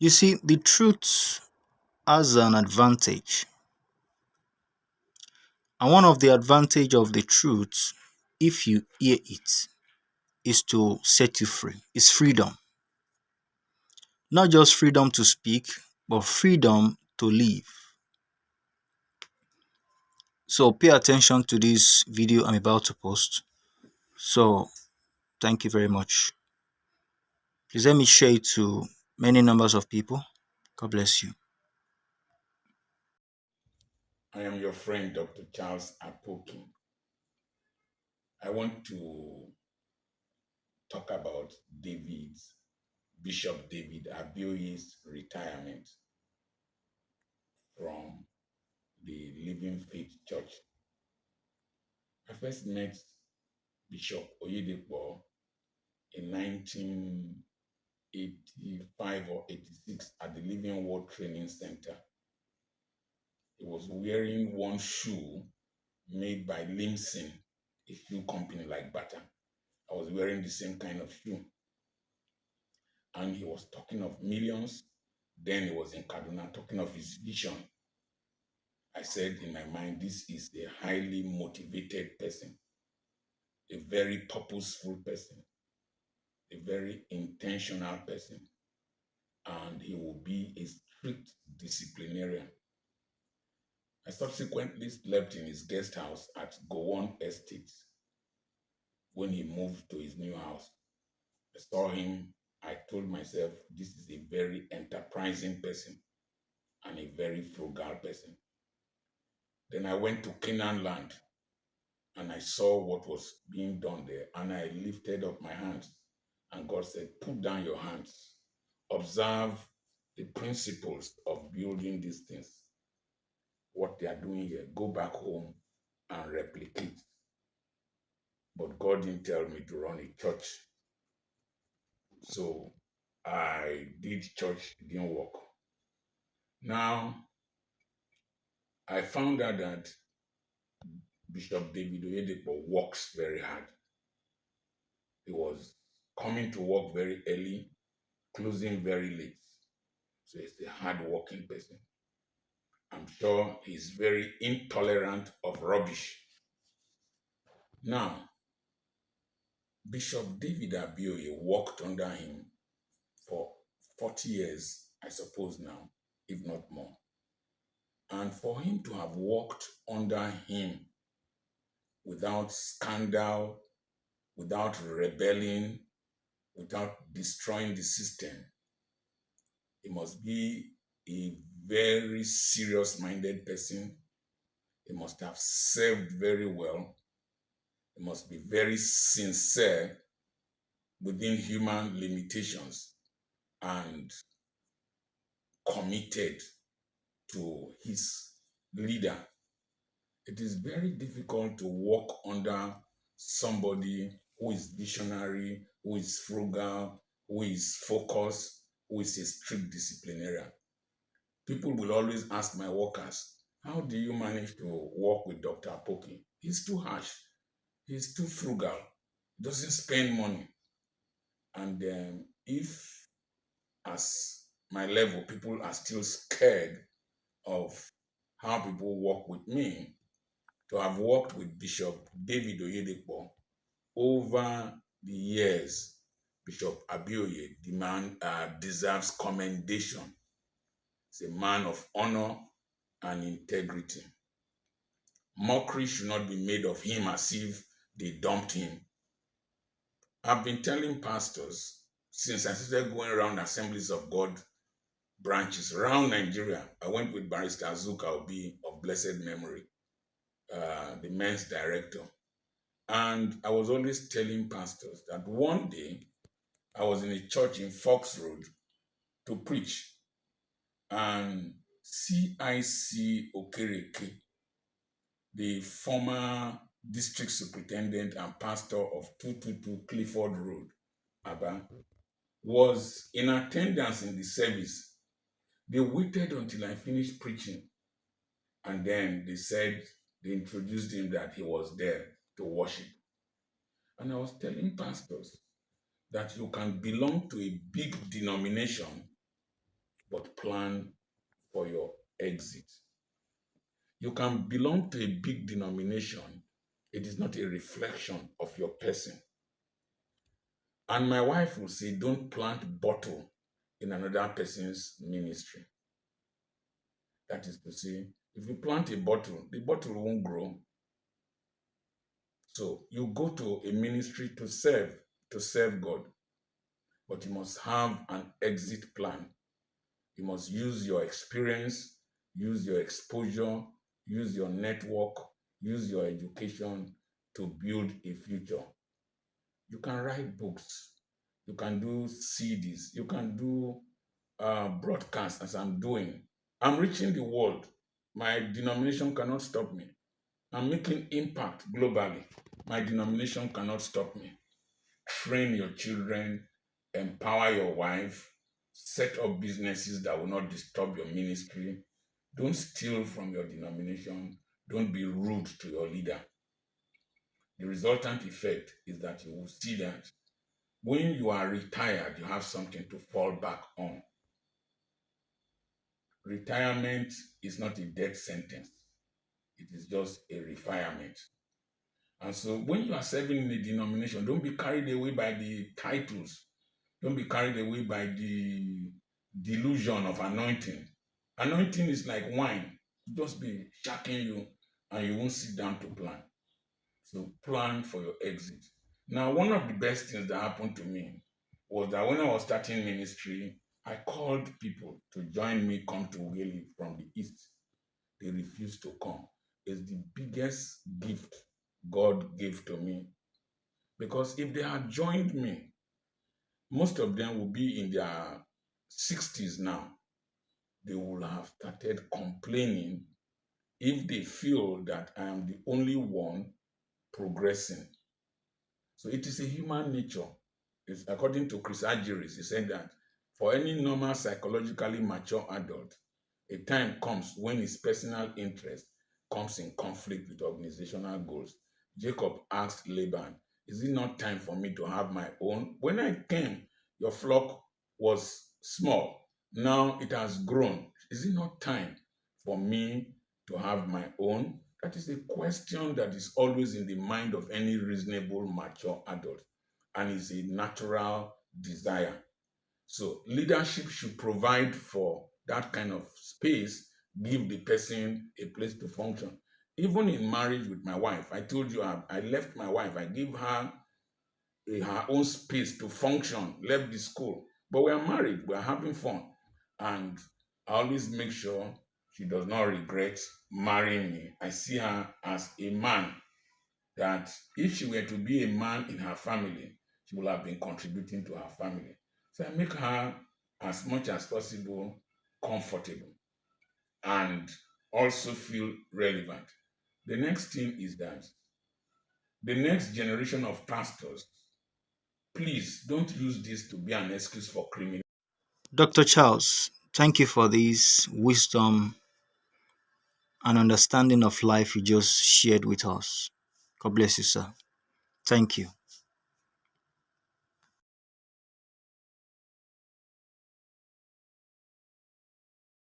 You see, the truth has an advantage. And one of the advantage of the truth, if you hear it, is to set you free. It's freedom. Not just freedom to speak, but freedom to live. So pay attention to this video I'm about to post. So thank you very much. Please let me share it to many numbers of people. God bless you. I am your friend, Dr. Charles Apoki. I want to talk about Bishop David Abioye's retirement from the Living Faith Church. I first met Bishop Oyedepo in 1985 or 86 at the Living Word Training Center. He was wearing one shoe made by Limson, a shoe company like Bata. I was wearing the same kind of shoe. And he was talking of millions. Then he was in Kaduna talking of his vision. I said in my mind, this is a highly motivated person, a very purposeful person, a very intentional person, and he will be a strict disciplinarian. I subsequently slept in his guest house at Gowon Estate when he moved to his new house. I saw him. I told myself, this is a very enterprising person and a very frugal person. Then I went to Canaan land and I saw what was being done there. And I lifted up my hands. And God said, put down your hands. Observe the principles of building these things. What they are doing here. Go back home and replicate. But God didn't tell me to run a church. So I did church, it didn't work. Now, I found out that Bishop David Oyedepo works very hard. He was coming to work very early, closing very late. So he's a hard-working person. I'm sure he's very intolerant of rubbish. Now, Bishop David Abioye worked under him for 40 years, I suppose now, if not more. And for him to have worked under him without scandal, without rebelling, without destroying the system, he must be a very serious-minded person. He must have served very well. He must be very sincere within human limitations and committed to his leader. It is very difficult to work under somebody who is visionary, who is frugal, who is focused, who is a strict disciplinarian. People will always ask my workers, how do you manage to work with Dr. Apoki? He's too harsh. He's too frugal. He doesn't spend money. And if, as my level, people are still scared of how people work with me, to have worked with Bishop David Oyedepo over the years, Bishop Abioye deserves commendation. He's a man of honor and integrity. Mockery should not be made of him as if they dumped him. I've been telling pastors since I started going around Assemblies of God branches around Nigeria. I went with Barrister Azuka Obi of blessed memory, the men's director. And I was always telling pastors that one day I was in a church in Fox Road to preach. And CIC Okereke, the former district superintendent and pastor of 222 Clifford Road, Aba, was in attendance in the service. They waited until I finished preaching. And then they introduced him that he was there to worship. And I was telling pastors that you can belong to a big denomination, but plan for your exit. You can belong to a big denomination. It is not a reflection of your person. And my wife will say, don't plant bottle in another person's ministry. That is to say, if you plant a bottle, the bottle won't grow. So you go to a ministry to serve God, but you must have an exit plan. You must use your experience, use your exposure, use your network, use your education to build a future. You can write books, you can do CDs, you can do broadcasts as I'm doing. I'm reaching the world. My denomination cannot stop me. I'm making impact globally. My denomination cannot stop me. Train your children, empower your wife, set up businesses that will not disturb your ministry. Don't steal from your denomination. Don't be rude to your leader. The resultant effect is that you will see that when you are retired, you have something to fall back on. Retirement is not a death sentence, it is just a refinement. And so when you are serving in a denomination, don't be carried away by the titles. Don't be carried away by the delusion of anointing. Anointing is like wine. Just be shacking you and you won't sit down to plan. So plan for your exit. Now, one of the best things that happened to me was that when I was starting ministry, I called people to join me come to Ugeli from the east. They refused to come. It's the biggest gift God gave to me. Because if they had joined me, most of them will be in their 60s now. They will have started complaining if they feel that I am the only one progressing. So it is a human nature. It's according to Chris Agiris, he said that for any normal psychologically mature adult, a time comes when his personal interest comes in conflict with organizational goals. Jacob asked Laban, is it not time for me to have my own? When I came, your flock was small. Now it has grown. Is it not time for me to have my own? That is a question that is always in the mind of any reasonable, mature adult, and is a natural desire. So, leadership should provide for that kind of space, give the person a place to function. Even in marriage with my wife, I told you I left my wife, I gave her her own space to function, left the school. But we are married, we are having fun. And I always make sure she does not regret marrying me. I see her as a man that if she were to be a man in her family, she would have been contributing to her family. So I make her as much as possible comfortable and also feel relevant. The next thing is that the next generation of pastors, please don't use this to be an excuse for criminal. Dr. Charles, thank you for this wisdom and understanding of life you just shared with us. God bless you, sir. Thank you.